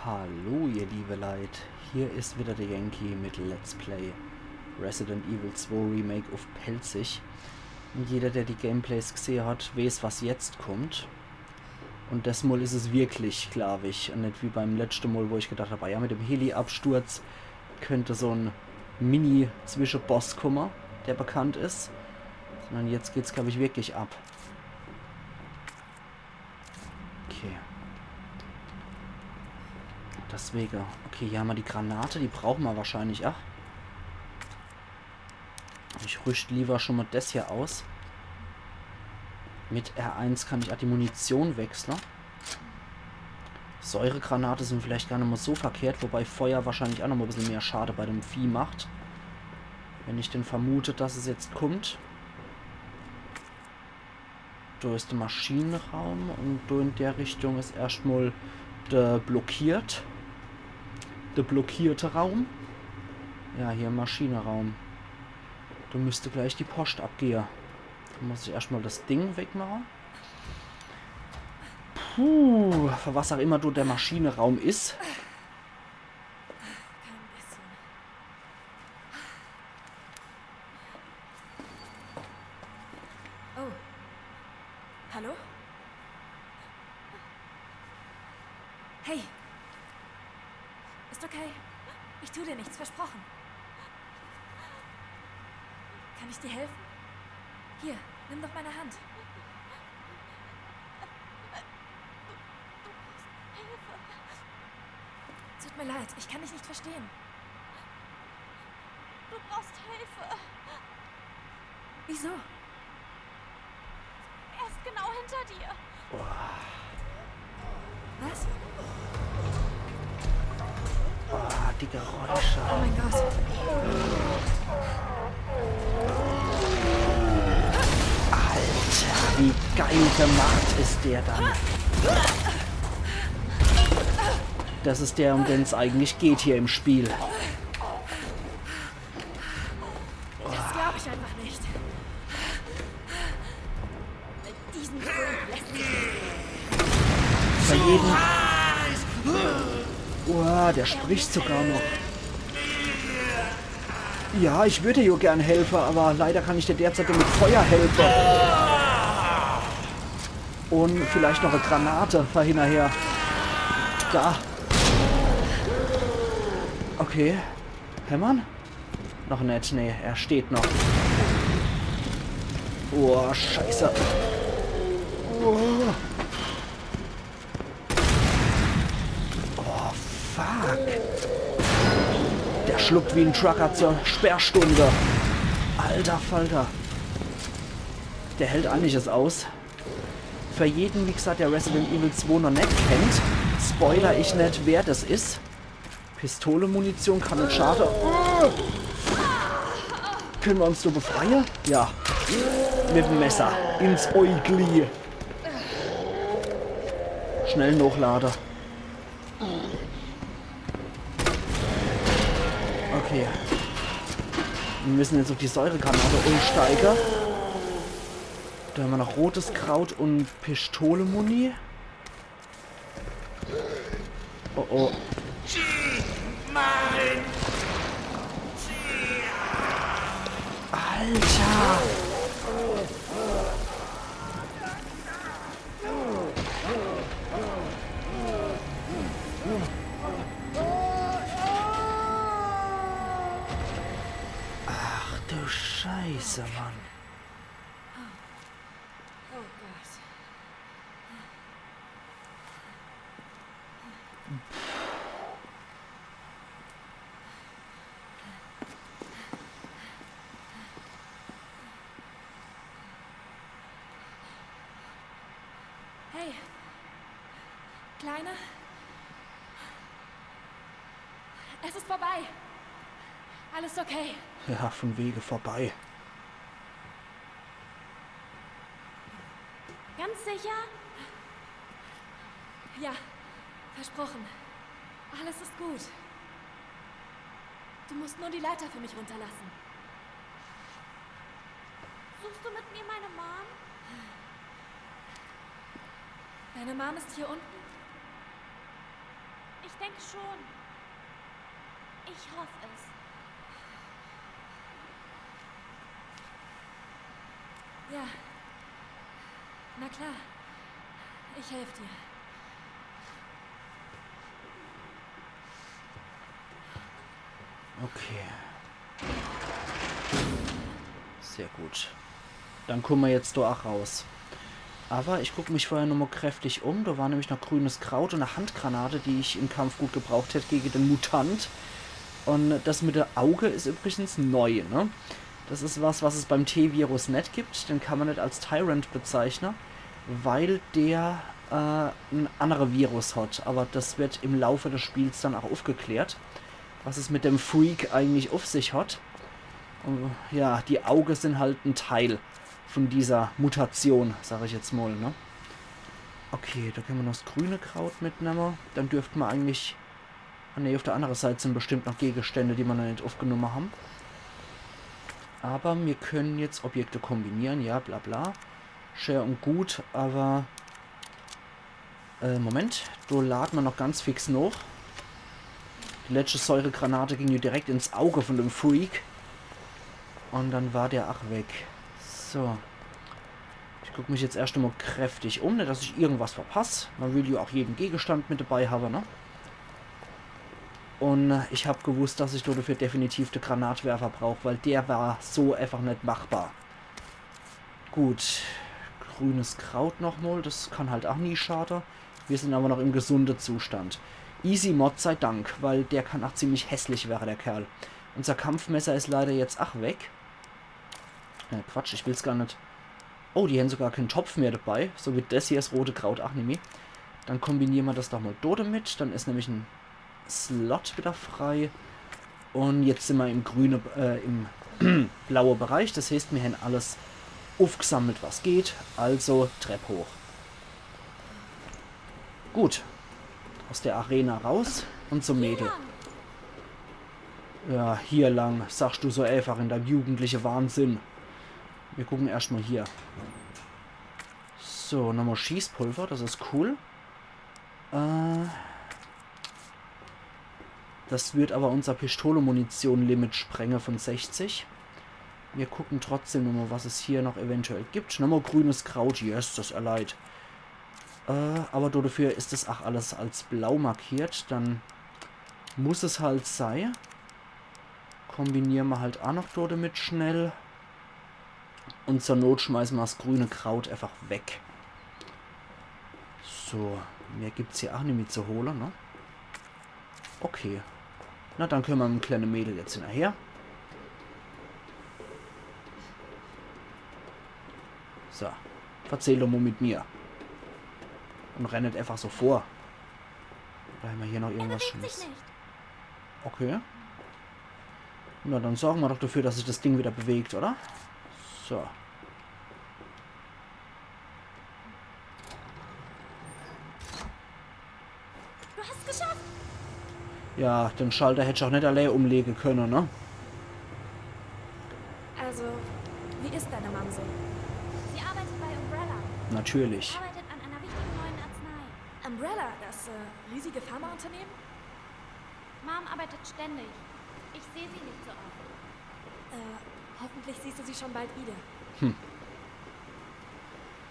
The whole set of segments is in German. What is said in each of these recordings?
Hallo ihr liebe Leid, hier ist wieder der Yankee mit Let's Play Resident Evil 2 Remake auf Pelzig. Und jeder, der die Gameplays gesehen hat, weiß, was jetzt kommt. Und das Mal ist es wirklich, glaube ich, und nicht wie beim letzten Mal, wo ich gedacht habe, ja, mit dem Heli-Absturz könnte so ein Mini-Zwischenboss kommen, der bekannt ist. Sondern jetzt geht es, glaube ich, wirklich ab. Okay. Deswegen. Okay, hier haben wir die Granate, die brauchen wir wahrscheinlich. Ach. Ich rüste lieber schon mal das hier aus. Mit R1 kann ich auch die Munition wechseln. Säuregranate sind vielleicht gar nicht mal so verkehrt, wobei Feuer wahrscheinlich auch noch mal ein bisschen mehr Schade bei dem Vieh macht. Wenn ich denn vermute, dass es jetzt kommt. Da ist der Maschinenraum und da in der Richtung ist erstmal der blockierte Raum. Ja, hier im Maschinenraum. Da müsste gleich die Post abgehen. Da muss ich erstmal das Ding wegmachen. Puh, für was auch immer du der Maschinenraum ist. Kein bisschen. Oh. Hallo? Hey. Ist okay. Ich tue dir nichts, versprochen. Kann ich dir helfen? Hier, nimm doch meine Hand. Tut mir leid, ich kann dich nicht verstehen. Du brauchst Hilfe. Wieso? Er ist genau hinter dir. Was? Ah, die Geräusche. Oh mein Gott. Alter, wie geil gemacht ist der dann. Das ist der, um den es eigentlich geht hier im Spiel. Das glaube ich einfach nicht. Mit diesem Grund lässt sich Bei jedem... Oh, der spricht sogar noch. Ja, ich würde dir gern helfen, aber leider kann ich dir derzeit nur mit Feuer helfen. Und vielleicht noch eine Granate hinterher. Da. Okay. Hämmern? Noch nicht, nee, er steht noch. Oh, scheiße. Oh. Oh, fuck. Der schluckt wie ein Trucker zur Sperrstunde. Alter Falter. Der hält einiges aus. Für jeden, wie gesagt, der Resident Evil 2 noch nicht kennt, spoiler ich nicht, wer das ist. Pistole, Munition, Granate. Können wir uns so befreien? Ja. Mit dem Messer. Ins Äugli. Schnell Hochlader. Okay. Wir müssen jetzt auf die Säuregranate umsteigen. Da haben wir noch rotes Kraut und Pistole-Muni. Oh oh. Alter! Ach du Scheiße, Mann. Oh Gott. Hey. Kleine. Es ist vorbei. Alles okay. Ja, von Wege vorbei. Ganz sicher? Ja, versprochen. Alles ist gut. Du musst nur die Leiter für mich runterlassen. Suchst du mit mir meine Mom? Deine Mom ist hier unten? Ich denke schon. Ich hoffe es. Ja. Na klar. Ich helfe dir. Okay. Sehr gut. Dann kommen wir jetzt da auch raus. Aber ich gucke mich vorher nochmal kräftig um. Da war nämlich noch grünes Kraut und eine Handgranate, die ich im Kampf gut gebraucht hätte gegen den Mutant. Und das mit der Auge ist übrigens neu, ne? Das ist was es beim T-Virus nicht gibt. Den kann man nicht als Tyrant bezeichnen, weil der ein anderes Virus hat. Aber das wird im Laufe des Spiels dann auch aufgeklärt, was es mit dem Freak eigentlich auf sich hat. Und, ja, die Augen sind halt ein Teil von dieser Mutation, sage ich jetzt mal, ne? Okay, da können wir noch das grüne Kraut mitnehmen. Dann dürften wir eigentlich... Ah ne, auf der anderen Seite sind bestimmt noch Gegenstände, die wir noch nicht aufgenommen haben. Aber wir können jetzt Objekte kombinieren, ja, bla bla. Schön und gut, aber... Moment, da laden wir noch ganz fix noch. Die letzte Säuregranate ging ja direkt ins Auge von dem Freak. Und dann war der auch weg. So. Ich gucke mich jetzt erst einmal kräftig um, nicht, dass ich irgendwas verpasse. Man will ja auch jeden Gegenstand mit dabei haben, ne? Und ich habe gewusst, dass ich dafür definitiv den Granatwerfer brauche, weil der war so einfach nicht machbar. Gut. Grünes Kraut nochmal, das kann halt auch nie schaden. Wir sind aber noch im gesunden Zustand. Easy Mod sei Dank, weil der kann auch ziemlich hässlich werden, der Kerl. Unser Kampfmesser ist leider jetzt auch weg. Quatsch, ich will es gar nicht. Oh, die haben sogar keinen Topf mehr dabei. So wie das hier, das rote Kraut auch nicht mehr. Dann kombinieren wir das doch mal dort mit. Dann ist nämlich ein Slot wieder frei. Und jetzt sind wir im grünen, im blauen Bereich. Das heißt, wir haben alles aufgesammelt, was geht. Also Treppe hoch. Gut. Aus der Arena raus und zum Mädel. Ja, hier lang, sagst du so einfach in deinem jugendlichen Wahnsinn. Wir gucken erstmal hier. So, nochmal Schießpulver, das ist cool. Das wird aber unser Pistole-Munition-Limit sprengen von 60. Wir gucken trotzdem nochmal, was es hier noch eventuell gibt. Nochmal grünes Kraut, yes, das erleiht. Aber dafür ist das auch alles als blau markiert. Dann muss es halt sein. Kombinieren wir halt auch noch dort mit schnell. Und zur Not schmeißen wir das grüne Kraut einfach weg. So, mehr gibt es hier auch nicht mehr zu holen, ne? Okay. Na, dann können wir mit dem kleinen Mädel jetzt hinterher. So, verzähl doch mal mit mir. Und rennt einfach so vor. Oder haben wir hier noch irgendwas Schönes? Okay. Na, dann sorgen wir doch dafür, dass sich das Ding wieder bewegt, oder? So. Du hast es geschafft. Ja, den Schalter hätte ich auch nicht allein umlegen können, ne? Also, wie ist deine Mom so? Sie arbeitet bei Umbrella. Natürlich. Arbeitet an einer wichtigen neuen Arznei. Umbrella, das riesige Pharmaunternehmen? Mom arbeitet ständig. Ich sehe sie nicht so oft. Hoffentlich siehst du sie schon bald wieder.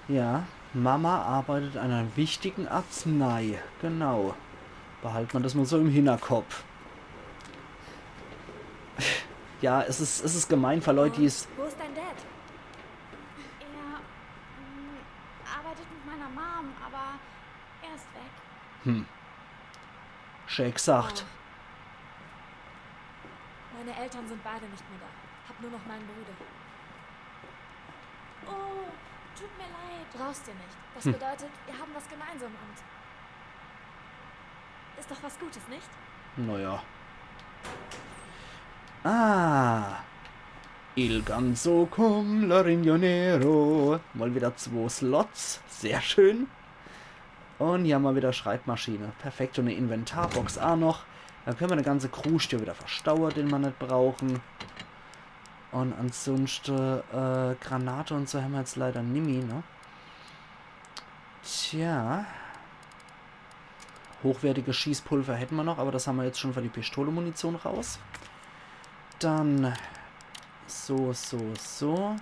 Ja, Mama arbeitet an einer wichtigen Arznei. Genau. Behalten wir das mal so im Hinterkopf. Ja, es ist gemein für Leute, die es... Wo ist dein Dad? Er arbeitet mit meiner Mom, aber er ist weg. Shake sagt. Meine Eltern sind beide nicht mehr da. Hab nur noch meinen Bruder. Oh, tut mir leid. Brauchst dir nicht. Das bedeutet, wir haben was gemeinsam und... Ist doch was Gutes, nicht? Naja. Ah. Il ganzo cum la rignonero. Mal wieder 2 Slots. Sehr schön. Und hier haben wir wieder Schreibmaschine. Perfekt. Und eine Inventarbox auch noch. Dann können wir eine ganze Kruste wieder verstauen, den wir nicht brauchen. Und ansonsten Granate und so haben wir jetzt leider nimmer, ne? Tja. Hochwertiges Schießpulver hätten wir noch, aber das haben wir jetzt schon für die Pistole-Munition raus. Dann so. So.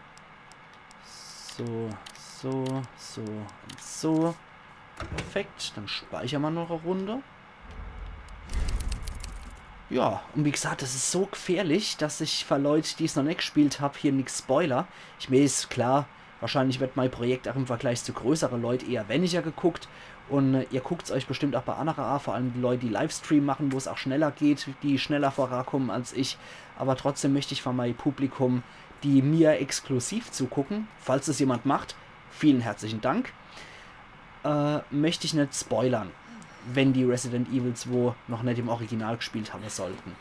Perfekt, dann speichern wir noch eine Runde. Ja, und wie gesagt, das ist so gefährlich, dass ich für Leute, die es noch nicht gespielt habe, hier nichts Spoiler. Mir ist klar, wahrscheinlich wird mein Projekt auch im Vergleich zu größeren Leuten eher weniger geguckt. Und ihr guckt es euch bestimmt auch bei anderen, vor allem die Leute, die Livestream machen, wo es auch schneller geht, die schneller vorankommen als ich. Aber trotzdem möchte ich von meinem Publikum, die mir exklusiv zugucken, falls es jemand macht, vielen herzlichen Dank, möchte ich nicht spoilern, wenn die Resident Evil 2 noch nicht im Original gespielt haben sollten.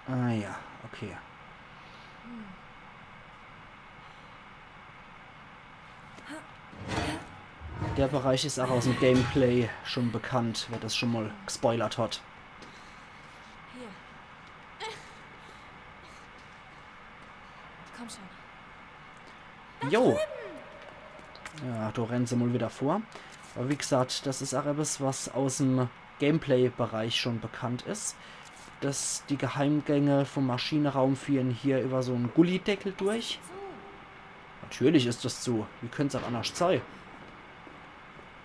Ah ja, okay. Der Bereich ist auch aus dem Gameplay schon bekannt, wer das schon mal gespoilert hat. Hier. Komm schon. Jo! Ja, du rennst mal wieder vor. Aber wie gesagt, das ist auch etwas, was aus dem Gameplay-Bereich schon bekannt ist. Dass die Geheimgänge vom Maschinenraum führen hier über so einen Gullideckel durch. Natürlich ist das so. Wie könnte es auch anders sein?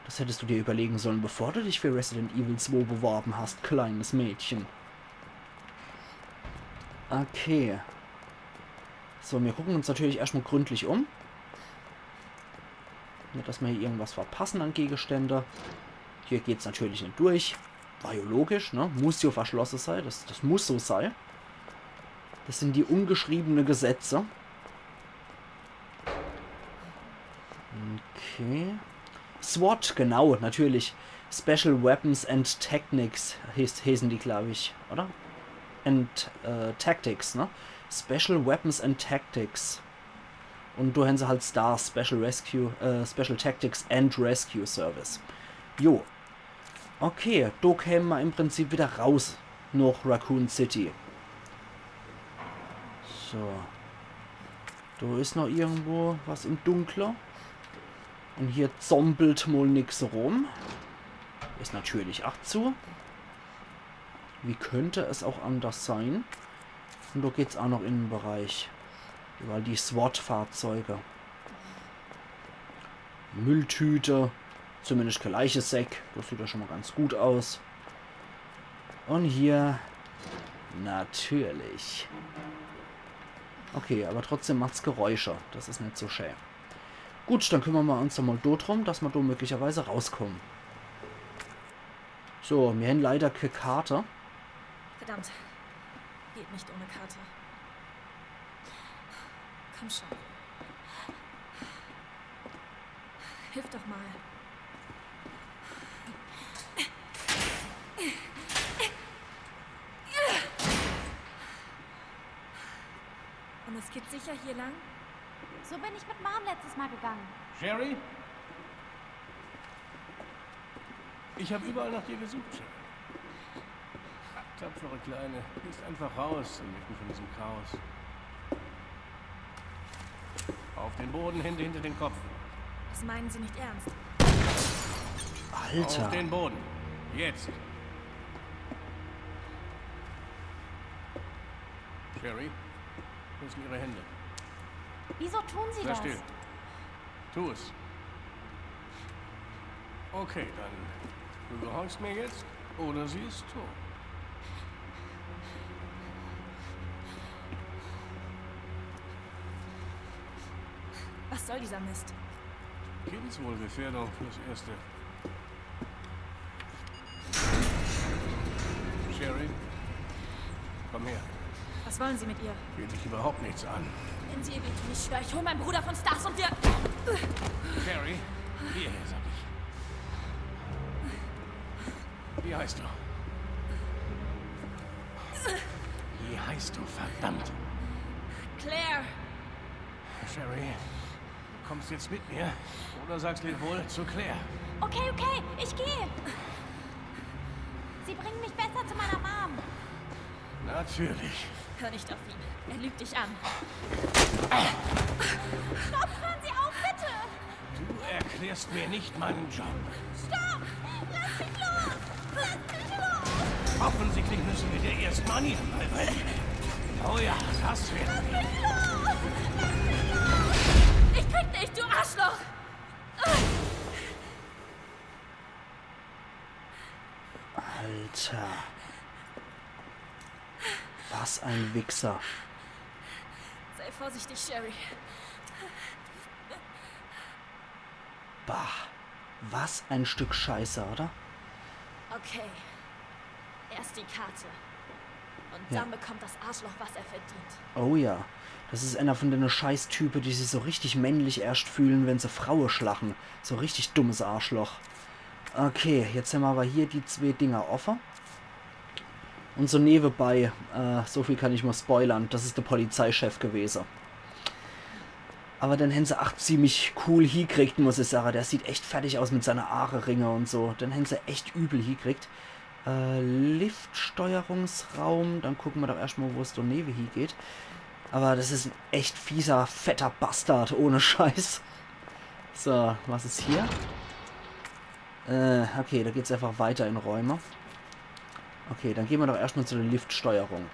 Das hättest du dir überlegen sollen, bevor du dich für Resident Evil 2 beworben hast, kleines Mädchen. Okay. So, wir gucken uns natürlich erstmal gründlich um. Nicht, dass wir hier irgendwas verpassen an Gegenstände. Hier geht es natürlich nicht durch. War ja logisch, ne? Muss ja verschlossen sein. Das muss so sein. Das sind die ungeschriebenen Gesetze. Okay. SWAT, genau, natürlich. Special Weapons and Techniques heißen die, glaube ich, oder? And Tactics, ne? Special Weapons and Tactics. Und du haben sie halt STAR, Special Tactics and Rescue Service. Jo. Okay, da kämen wir im Prinzip wieder raus nach Raccoon City. So. Da ist noch irgendwo was im Dunkler. Und hier zombelt mal nix rum. Ist natürlich auch zu. Wie könnte es auch anders sein? Und da geht es auch noch in den Bereich. Überall die SWAT-Fahrzeuge. Mülltüte. Zumindest gleiche Säck. Das sieht ja schon mal ganz gut aus. Und hier natürlich. Okay, aber trotzdem macht es Geräusche. Das ist nicht so schön. Gut, dann kümmern wir uns doch mal drum, dass wir da möglicherweise rauskommen. So, wir haben leider keine Karte. Verdammt. Geht nicht ohne Karte. Komm schon. Hilf doch mal. Und es geht sicher hier lang? So bin ich mit Mom letztes Mal gegangen. Sherry? Ich habe überall nach dir gesucht, Sherry. Tapfere Kleine, gehst einfach raus inmitten von diesem Chaos. Auf den Boden, Hände hinter den Kopf. Das meinen Sie nicht ernst? Alter. Auf den Boden. Jetzt. Sherry, wo sind Ihre Hände? Wieso tun Sie Sei das? still. Tu es. Okay, dann. Du gehorchst mir jetzt oder sie ist tot. Was soll dieser Mist? Kindeswohlgefährdung fürs Erste. Sherry, komm her. Was wollen Sie mit ihr? Geht dich überhaupt nichts an. Wenn Sie ihr wehtun, ich schwöre, ich hole meinen Bruder von Stars und wir... Sherry, hierher, sag ich. Wie heißt du? Wie heißt du, verdammt? Claire! Sherry, du kommst jetzt mit mir oder sagst dir wohl zu Claire? Okay, ich gehe. Sie bringen mich besser zu meiner Mom. Natürlich. Hör nicht auf ihn. Er lügt dich an. Stopp, hören Sie auf, bitte! Du erklärst mir nicht meinen Job. Stopp! Lass mich los! Lass mich los! Offensichtlich müssen wir dir erst mal beibringen. Oh ja, das werden wir. Ich krieg dich, du Arschloch! Alter. Was ein Wichser. Sei vorsichtig, Sherry. Bah. Was ein Stück Scheiße, oder? Okay. Erst die Karte. Und Ja. dann bekommt das Arschloch, was er verdient. Oh ja. Das ist einer von den Scheißtypen, die sich so richtig männlich erst fühlen, wenn sie Frauen schlachen. So richtig dummes Arschloch. Okay, jetzt haben wir aber hier die zwei Dinger offen. Und so nebenbei, so viel kann ich mal spoilern, das ist der Polizeichef gewesen. Aber den hätten sie auch ziemlich cool hingekriegt, muss ich sagen. Der sieht echt fertig aus mit seiner Aare-Ringe und so. Den hätten sie echt übel hingekriegt. Liftsteuerungsraum, dann gucken wir doch erstmal, wo es da neben hingeht. Aber das ist ein echt fieser, fetter Bastard, ohne Scheiß. So, was ist hier? Okay, da geht es einfach weiter in Räume. Okay, dann gehen wir doch erstmal zu der Liftsteuerung.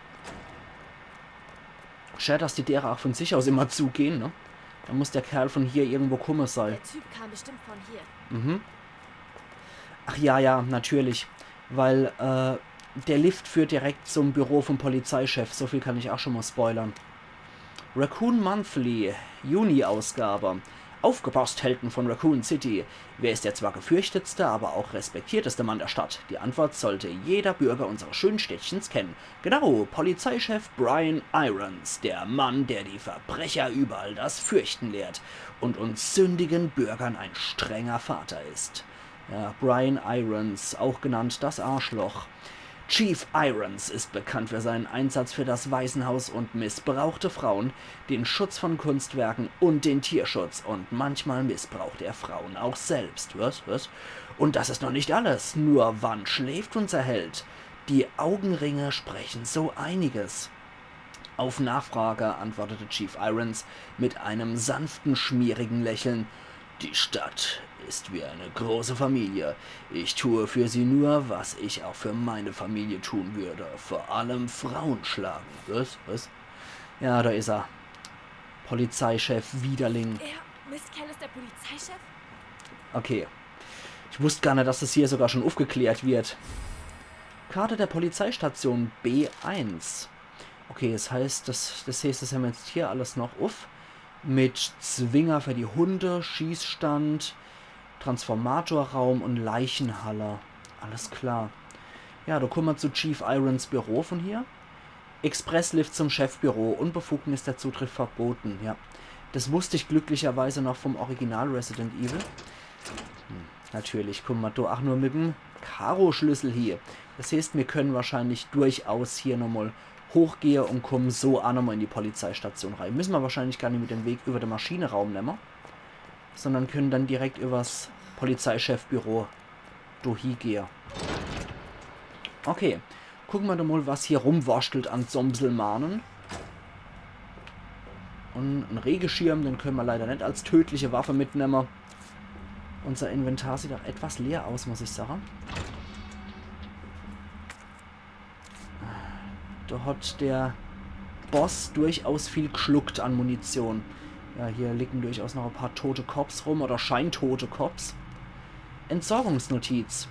Schade, dass die derer auch von sich aus immer zugehen, ne? Dann muss der Kerl von hier irgendwo kommen sein. Der Typ kam bestimmt von hier. Mhm. Ach ja, ja, natürlich. Weil, der Lift führt direkt zum Büro vom Polizeichef. So viel kann ich auch schon mal spoilern. Raccoon Monthly, Juni-Ausgabe. Aufgepasst, Helden von Raccoon City. Wer ist der zwar gefürchtetste, aber auch respektierteste Mann der Stadt? Die Antwort sollte jeder Bürger unseres schönen Städtchens kennen. Genau, Polizeichef Brian Irons, der Mann, der die Verbrecher überall das Fürchten lehrt und uns sündigen Bürgern ein strenger Vater ist. Ja, Brian Irons, auch genannt das Arschloch. Chief Irons ist bekannt für seinen Einsatz für das Waisenhaus und missbrauchte Frauen, den Schutz von Kunstwerken und den Tierschutz. Und manchmal missbraucht er Frauen auch selbst. Was? Und das ist noch nicht alles. Nur wann schläft unser Held? Die Augenringe sprechen so einiges. Auf Nachfrage antwortete Chief Irons mit einem sanften, schmierigen Lächeln. Die Stadt ist wie eine große Familie. Ich tue für sie nur, was ich auch für meine Familie tun würde. Vor allem Frauen schlagen. Was? Ja, da ist er. Polizeichef Widerling. Mist Kerl ist der Polizeichef? Okay. Ich wusste gar nicht, dass das hier sogar schon aufgeklärt wird. Karte der Polizeistation B1. Okay, das heißt, das haben wir jetzt hier alles noch auf. Mit Zwinger für die Hunde, Schießstand, Transformatorraum und Leichenhalle. Alles klar. Ja, da kommen wir zu Chief Irons Büro von hier. Expresslift zum Chefbüro. Unbefugnis der Zutritt verboten. Ja, das wusste ich glücklicherweise noch vom Original Resident Evil. Natürlich, kommen wir da auch nur mit dem Karo-Schlüssel hier. Das heißt, wir können wahrscheinlich durchaus hier nochmal hochgehe und kommen so auch nochmal in die Polizeistation rein. Müssen wir wahrscheinlich gar nicht mit dem Weg über den Maschinenraum nehmen, sondern können dann direkt übers Polizeichefbüro durchgehen. Okay, gucken wir doch mal, was hier rumwurschtelt an Zombselmanen. Und ein Regenschirm, den können wir leider nicht als tödliche Waffe mitnehmen. Unser Inventar sieht auch etwas leer aus, muss ich sagen. Da hat der Boss durchaus viel geschluckt an Munition. Ja, hier liegen durchaus noch ein paar tote Cops rum oder scheintote Cops. Entsorgungsnotiz.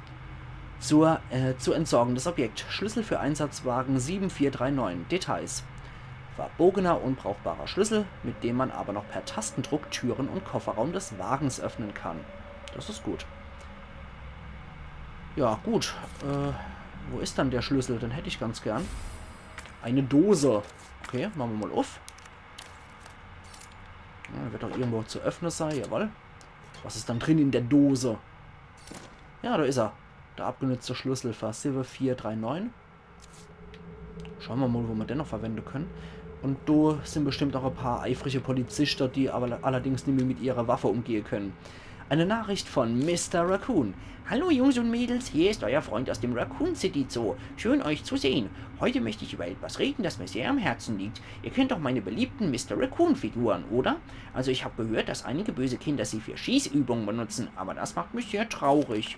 Zu entsorgen das Objekt. Schlüssel für Einsatzwagen 7439. Details. Verbogener, unbrauchbarer Schlüssel, mit dem man aber noch per Tastendruck Türen und Kofferraum des Wagens öffnen kann. Das ist gut. Ja, gut. Wo ist dann der Schlüssel? Den hätte ich ganz gern. Eine Dose. Okay, machen wir mal auf. Ja, wird doch irgendwo zu öffnen sein. Jawohl. Was ist dann drin in der Dose? Ja, da ist er. Der abgenutzte Schlüssel für 7439. Schauen wir mal, wo wir den noch verwenden können. Und da sind bestimmt auch ein paar eifrige Polizisten, die aber allerdings nicht mehr mit ihrer Waffe umgehen können. Eine Nachricht von Mr. Raccoon. Hallo Jungs und Mädels, hier ist euer Freund aus dem Raccoon City Zoo. Schön euch zu sehen. Heute möchte ich über etwas reden, das mir sehr am Herzen liegt. Ihr kennt doch meine beliebten Mr. Raccoon Figuren, oder? Also ich habe gehört, dass einige böse Kinder sie für Schießübungen benutzen, aber das macht mich sehr traurig.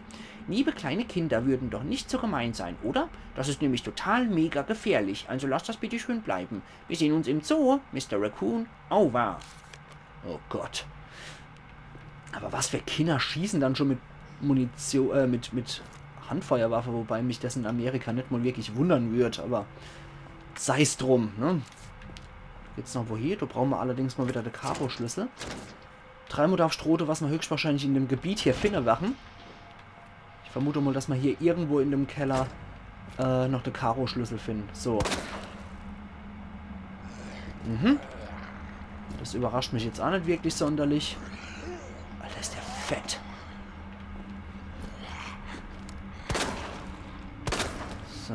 Liebe kleine Kinder würden doch nicht so gemein sein, oder? Das ist nämlich total mega gefährlich, also lasst das bitte schön bleiben. Wir sehen uns im Zoo, Mr. Raccoon. Au wahr. Oh Gott. Aber was für Kinder schießen dann schon mit Munition, mit Handfeuerwaffe, wobei mich das in Amerika nicht mal wirklich wundern wird, aber sei es drum, ne? Jetzt noch woher? Da brauchen wir allerdings mal wieder den Karo-Schlüssel. 3 Monate auf Strote, was wir höchstwahrscheinlich in dem Gebiet hier finden werden. Ich vermute mal, dass wir hier irgendwo in dem Keller noch den Karo-Schlüssel finden. So. Das überrascht mich jetzt auch nicht wirklich sonderlich. Alter, ist der fett. So.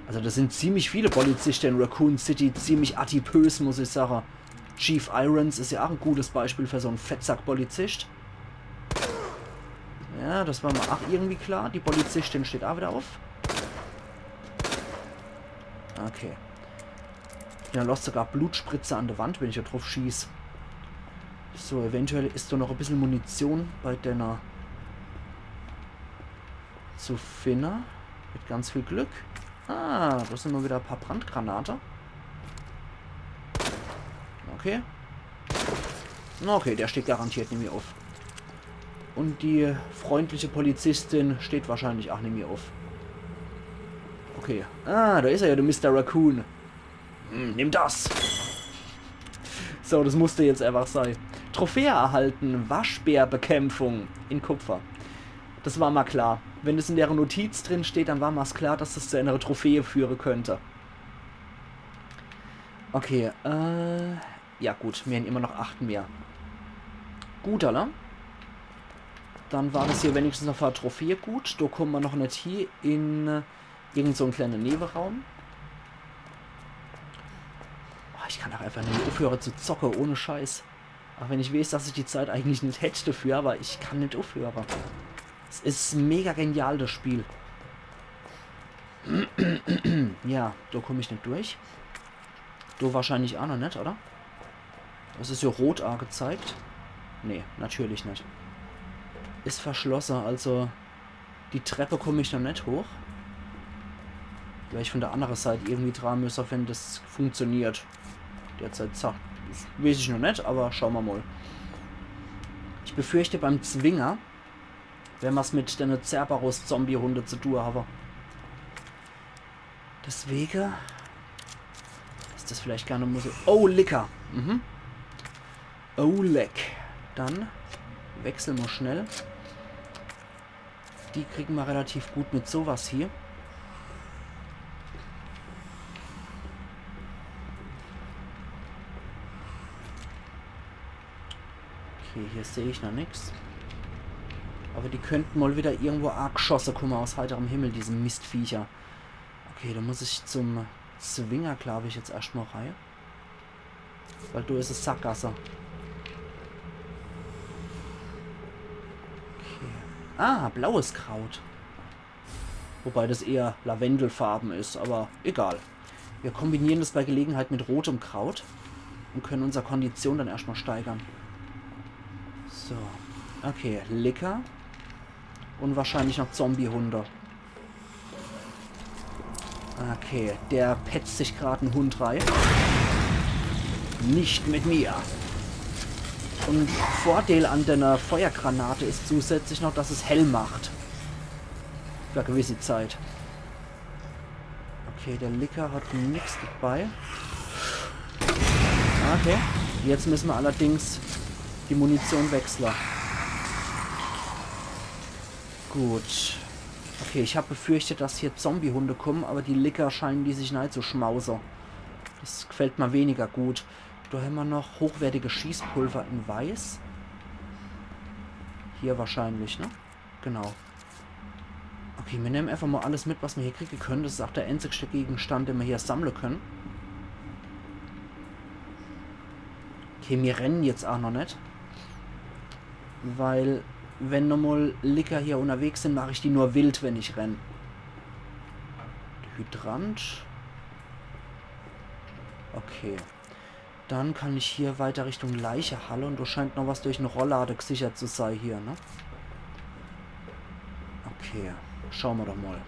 Also das sind ziemlich viele Polizisten in Raccoon City, ziemlich adipös, muss ich sagen. Chief Irons ist ja auch ein gutes Beispiel für so einen Fettsack-Polizist. Ja, das war mir auch irgendwie klar. Die Polizistin steht auch wieder auf. Okay. Ja, lässt sogar Blutspritze an der Wand, wenn ich da drauf schieße. So, eventuell ist da noch ein bisschen Munition bei deiner zu finden. Mit ganz viel Glück. Ah, da sind mal wieder ein paar Brandgranate. Okay. Okay, der steht garantiert nicht mehr auf. Und die freundliche Polizistin steht wahrscheinlich auch nicht mehr auf. Okay. Ah, da ist er ja, der Mr. Raccoon. Nimm das. So, das musste jetzt einfach sein. Trophäe erhalten. Waschbärbekämpfung in Kupfer. Das war mal klar. Wenn es in der Notiz drin steht, dann war mal klar, dass das zu einer Trophäe führen könnte. Okay, ja gut, wir haben immer noch 8 mehr. Gut, oder? Dann war das hier wenigstens noch für eine Trophäe gut. Da kommen wir noch nicht hier in irgend so einen kleinen Nebenraum. Oh, ich kann auch einfach nicht aufhören zu zocken, ohne Scheiß. Auch wenn ich weiß, dass ich die Zeit eigentlich nicht hätte dafür, aber ich kann nicht aufhören. Es ist mega genial, das Spiel. Ja, da komme ich nicht durch. Du wahrscheinlich auch noch nicht, oder? Das ist ja rot angezeigt. Nee, natürlich nicht. Ist verschlossen, also die Treppe komme ich noch nicht hoch. Vielleicht von der anderen Seite irgendwie dran müssen, wenn das funktioniert. Derzeit sagt, weiß ich noch nicht, aber schauen wir mal. Ich befürchte beim Zwinger, wenn wir es mit den Cerberus-Zombie-Hunde zu tun haben. Deswegen ist das vielleicht gerne Musik. Oh, lecker. Oh, leck. Dann wechseln wir schnell. Die kriegen wir relativ gut mit sowas hier. Okay, hier sehe ich noch nichts. Aber die könnten mal wieder irgendwo geschossen kommen aus heiterem Himmel, diese Mistviecher. Okay, da muss ich zum Zwinger, glaube ich, jetzt erstmal rein. Weil du ist es Sackgasse. Okay. Ah, blaues Kraut. Wobei das eher Lavendelfarben ist, aber egal. Wir kombinieren das bei Gelegenheit mit rotem Kraut und können unsere Kondition dann erstmal steigern. So. Okay, Licker. Und wahrscheinlich noch Zombie-Hunde. Okay, der petzt sich gerade einen Hund rein. Nicht mit mir. Und Vorteil an der Feuergranate ist zusätzlich noch, dass es hell macht. Für eine gewisse Zeit. Okay, der Licker hat nichts dabei. Okay, jetzt müssen wir allerdings die Munition wechseln. Gut. Okay, ich habe befürchtet, dass hier Zombie-Hunde kommen, aber die Licker scheinen die sich nicht zu schmausen. Das gefällt mir weniger gut. Da haben wir noch hochwertige Schießpulver in Weiß. Hier wahrscheinlich, ne? Genau. Okay, wir nehmen einfach mal alles mit, was wir hier kriegen können. Das ist auch der einzigste Gegenstand, den wir hier sammeln können. Okay, wir rennen jetzt auch noch nicht. Weil, wenn nochmal Licker hier unterwegs sind, mache ich die nur wild, wenn ich renne. Hydrant. Okay. Dann kann ich hier weiter Richtung Leichehalle und da scheint noch was durch eine Rolllade gesichert zu sein hier, ne? Okay, schauen wir doch mal.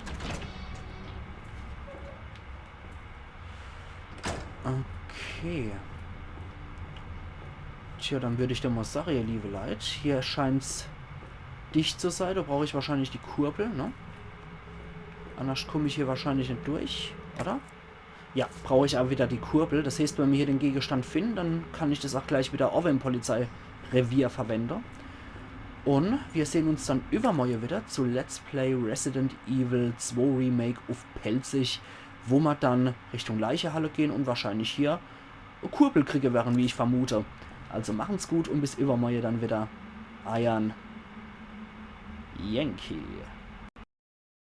Okay. Tja, dann würde ich doch mal sagen, ihr liebe Leute, hier scheint es dicht zu sein, da brauche ich wahrscheinlich die Kurbel, ne? Anders komme ich hier wahrscheinlich nicht durch, oder? Ja, brauche ich aber wieder die Kurbel. Das heißt, wenn wir hier den Gegenstand finden, dann kann ich das auch gleich wieder auch im Polizeirevier verwenden. Und wir sehen uns dann übermorgen wieder zu Let's Play Resident Evil 2 Remake auf Pelzig, wo wir dann Richtung Leichehalle gehen und wahrscheinlich hier eine Kurbel kriegen werden, wie ich vermute. Also machen's gut und bis übermorgen dann wieder. Ian Yankee.